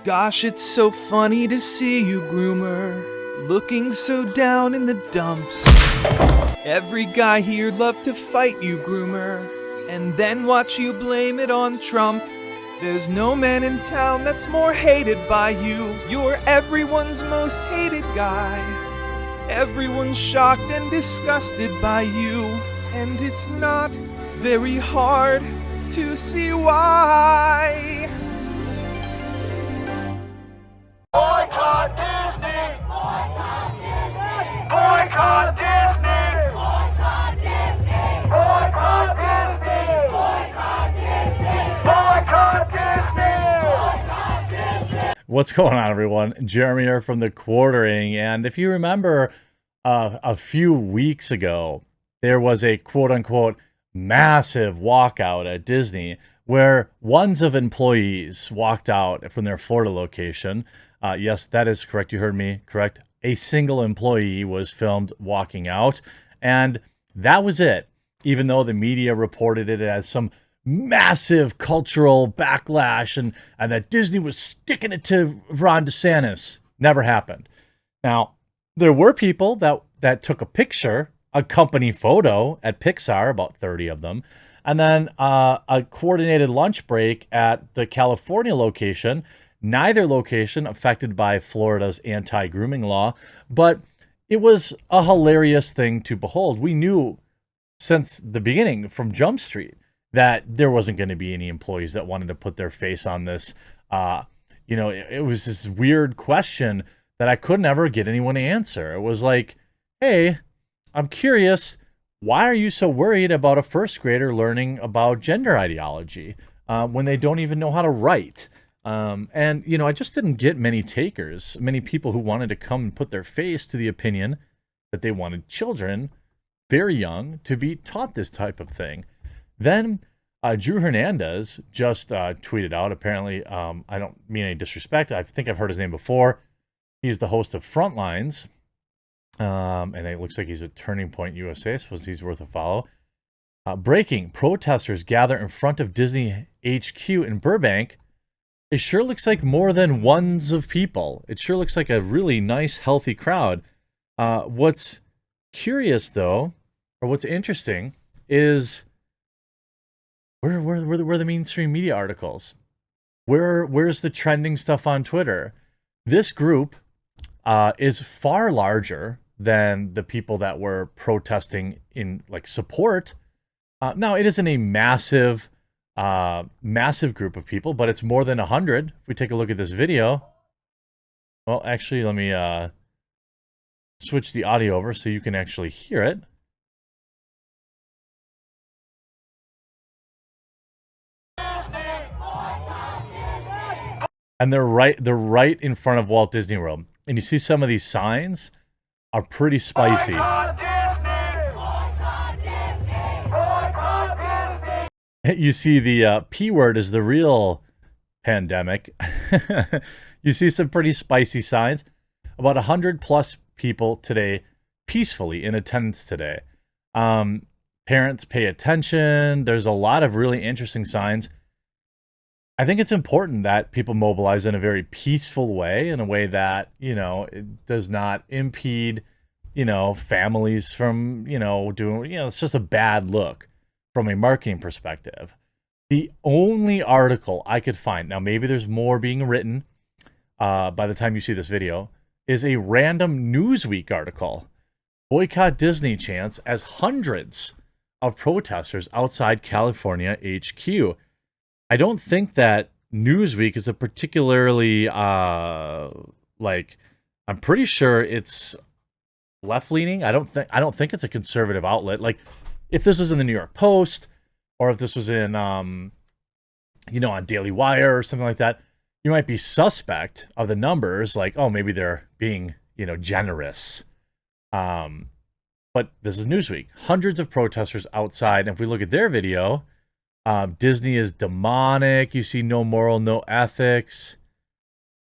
Gosh, it's so funny to see you, groomer, looking so down in the dumps. Every guy here'd love to fight you, groomer, and then watch you blame it on Trump. There's no man in town that's more hated by you. You're everyone's most hated guy. Everyone's shocked and disgusted by you, and it's not very hard to see why. Boycott Disney! Boycott Disney! Boycott Disney! Boycott Disney! Boycott Disney! Boycott Disney! Boycott Disney! Boycott Disney! What's going on, everyone? Jeremy here from The Quartering, and if you remember a few weeks ago, there was a quote-unquote massive walkout at Disney where ones of employees walked out from their Florida location. Yes, that is correct. You heard me correct. A single employee was filmed walking out, and that was it. Even though the media reported it as some massive cultural backlash and that Disney was sticking it to Ron DeSantis. Never happened. Now, there were people that took a picture, a company photo at Pixar, about 30 of them, and then a coordinated lunch break at the California location. Neither location affected by Florida's anti-grooming law, but it was a hilarious thing to behold. We knew since the beginning from Jump Street that there wasn't going to be any employees that wanted to put their face on this. It was this weird question that I could never get anyone to answer. It was like, hey, I'm curious, why are you so worried about a first grader learning about gender ideology when they don't even know how to write? I just didn't get many takers, many people who wanted to come and put their face to the opinion that they wanted children very young to be taught this type of thing. Then Drew Hernandez just tweeted out, apparently, I don't mean any disrespect, I think I've heard his name before. He's the host of Frontlines, and it looks like he's at Turning Point USA, I suppose he's worth a follow. Breaking, protesters gather in front of Disney HQ in Burbank. It sure looks like more than ones of people. It sure looks like a really nice, healthy crowd. What's curious, though, or what's interesting, is where the mainstream media articles? Where's the trending stuff on Twitter? This group is far larger than the people that were protesting in support. Now, it isn't a massive group of people, but it's more than 100. If we take a look at this video, well, actually, let me switch the audio over so you can actually hear it. And they're right in front of Walt Disney World, and you see some of these signs are pretty spicy. You see the P word is the real pandemic. You see some pretty spicy signs. About 100 plus people today peacefully in attendance today. Parents pay attention. There's a lot of really interesting signs. I think it's important that people mobilize in a very peaceful way, in a way that, it does not impede, families from, doing, it's just a bad look from a marketing perspective. The only article I could find, now maybe there's more being written by the time you see this video, is a random Newsweek article. Boycott Disney chants as hundreds of protesters outside California HQ. I don't think that Newsweek is a particularly, I'm pretty sure it's left-leaning. I don't think it's a conservative outlet. Like, if this was in the New York Post, or if this was in, on Daily Wire or something like that, you might be suspect of the numbers, like, oh, maybe they're being, generous. But this is Newsweek. Hundreds of protesters outside. And if we look at their video, Disney is demonic. You see no moral, no ethics.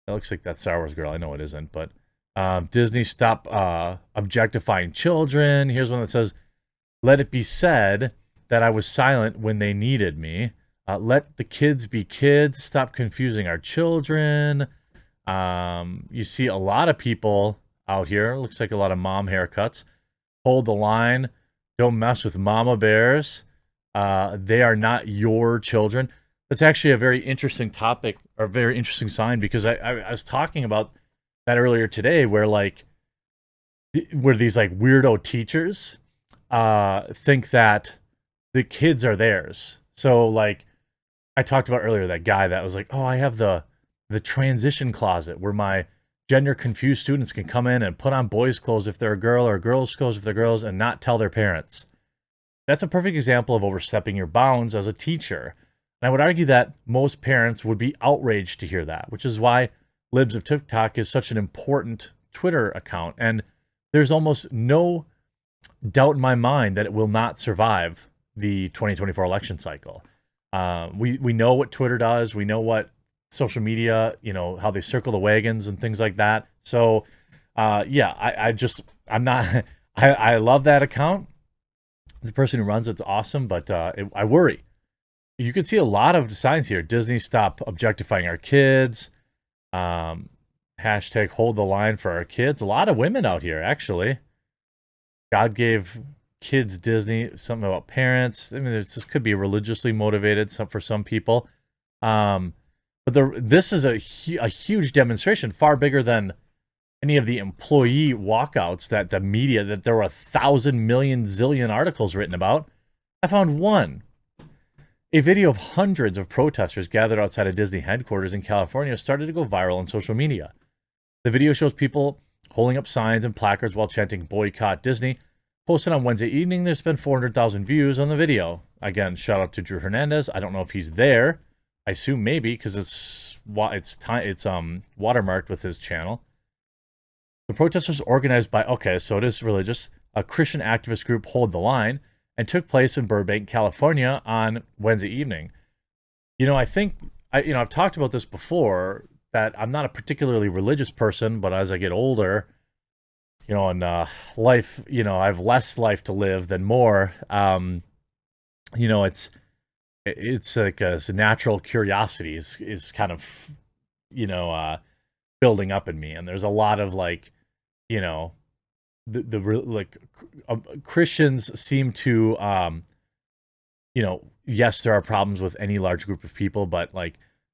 That looks like that Star Wars girl. I know it isn't, but Disney stop objectifying children. Here's one that says, "Let it be said that I was silent when they needed me." Let the kids be kids. Stop confusing our children. You see a lot of people out here. Looks like a lot of mom haircuts. Hold the line. Don't mess with mama bears. They are not your children. That's actually a very interesting topic, or a very interesting sign, because I was talking about that earlier today, where these like weirdo teachers think that the kids are theirs. So like I talked about earlier, that guy that was like, oh, I have the transition closet where my gender confused students can come in and put on boys' clothes if they're a girl, or girls' clothes if they're girls, and not tell their parents. That's a perfect example of overstepping your bounds as a teacher. And I would argue that most parents would be outraged to hear that, which is why Libs of TikTok is such an important Twitter account. And there's almost no doubt in my mind that it will not survive the 2024 election cycle. We know what Twitter does. We know what social media, how they circle the wagons and things like that. So, yeah, I love that account. The person who runs it's awesome, but I worry. You can see a lot of signs here. Disney, stop objectifying our kids. Hashtag hold the line for our kids. A lot of women out here, actually. God gave kids Disney. Something about parents. I mean, this could be religiously motivated for some people. But this is a huge demonstration, far bigger than any of the employee walkouts that the media, that there were 1,000 million zillion articles written about. I found one. A video of hundreds of protesters gathered outside of Disney headquarters in California started to go viral on social media. The video shows people holding up signs and placards while chanting "Boycott Disney." Posted on Wednesday evening, there's been 400,000 views on the video. Again, shout out to Drew Hernandez. I don't know if he's there. I assume maybe, because it's watermarked with his channel. The protest was organized by, so it is religious, a Christian activist group, Hold the Line, and took place in Burbank, California on Wednesday evening. I think, I've talked about this before, that I'm not a particularly religious person, but as I get older, and life, I have less life to live than more. It's like a natural curiosity is kind of, building up in me. And there's a lot of Christians seem to, yes, there are problems with any large group of people, but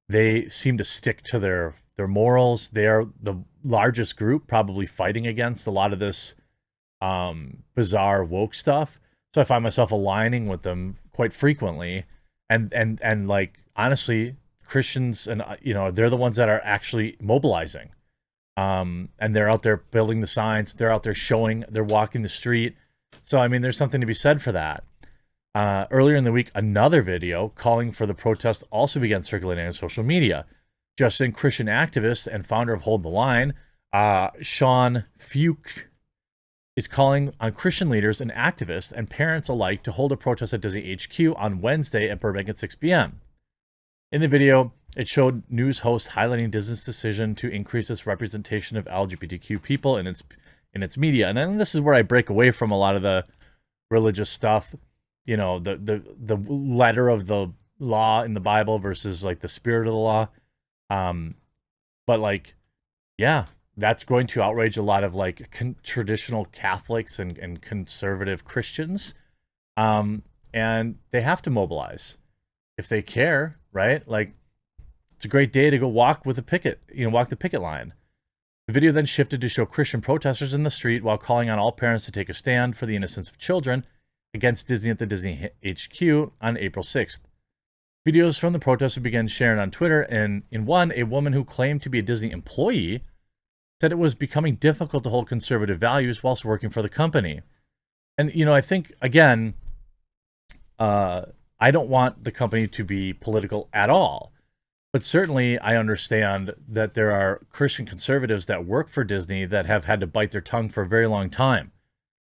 they seem to stick to their morals. They're the largest group probably fighting against a lot of this bizarre woke stuff. So I find myself aligning with them quite frequently. And honestly, Christians, and they're the ones that are actually mobilizing. And they're out there building the signs. They're out there showing. They're walking the street. So I mean, there's something to be said for that. Earlier in the week, another video calling for the protest also began circulating on social media. Justin, Christian activist and founder of Hold the Line, Sean Fuke, is calling on Christian leaders and activists and parents alike to hold a protest at Disney HQ on Wednesday at Burbank at 6 p.m. In the video, it showed news hosts highlighting Disney's decision to increase its representation of LGBTQ people in its media. And then this is where I break away from a lot of the religious stuff, the letter of the law in the Bible versus the spirit of the law. But yeah, that's going to outrage a lot of traditional Catholics and conservative Christians. And they have to mobilize if they care, right? It's a great day to go walk with a picket, walk the picket line. The video then shifted to show Christian protesters in the street while calling on all parents to take a stand for the innocence of children against Disney at the Disney HQ on April 6th. Videos from the protesters began sharing on Twitter, and in one, a woman who claimed to be a Disney employee said it was becoming difficult to hold conservative values whilst working for the company. And, I think, again, I don't want the company to be political at all. But certainly I understand that there are Christian conservatives that work for Disney that have had to bite their tongue for a very long time.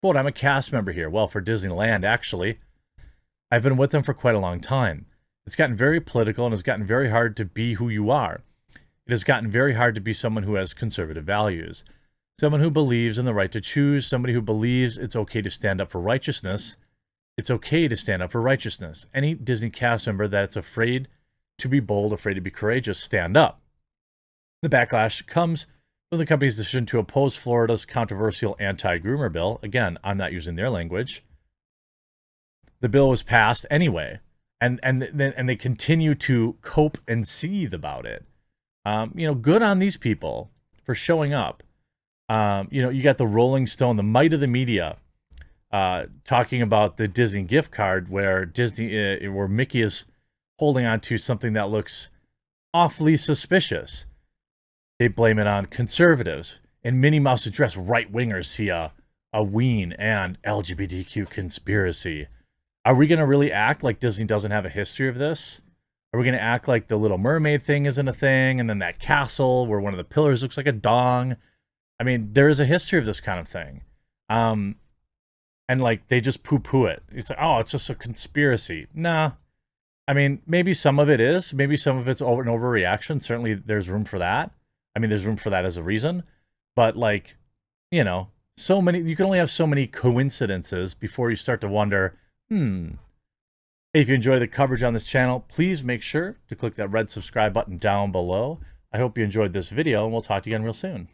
Quote, I'm a cast member here. Well, for Disneyland, actually. I've been with them for quite a long time. It's gotten very political and it's gotten very hard to be who you are. It has gotten very hard to be someone who has conservative values, someone who believes in the right to choose, somebody who believes it's okay to stand up for righteousness. It's okay to stand up for righteousness. Any Disney cast member that's afraid to be bold, afraid to be courageous, stand up. The backlash comes from the company's decision to oppose Florida's controversial anti-groomer bill. Again, I'm not using their language. The bill was passed anyway, and they continue to cope and seethe about it. Good on these people for showing up. You got the Rolling Stone, the might of the media, talking about the Disney gift card where where Mickey is holding on to something that looks awfully suspicious. They blame it on conservatives. In Minnie Mouse's dress, right-wingers see a ween and LGBTQ conspiracy. Are we going to really act like Disney doesn't have a history of this? Are we going to act like the Little Mermaid thing isn't a thing, and then that castle where one of the pillars looks like a dong? I mean, there is a history of this kind of thing. And, like, they just poo-poo it. It's like, oh, it's just a conspiracy. Nah. I mean, maybe some of it is. Maybe some of it's an overreaction. Certainly, there's room for that. I mean, there's room for that as a reason. But, like, you can only have so many coincidences before you start to wonder, If you enjoy the coverage on this channel, please make sure to click that red subscribe button down below. I hope you enjoyed this video, and we'll talk to you again real soon.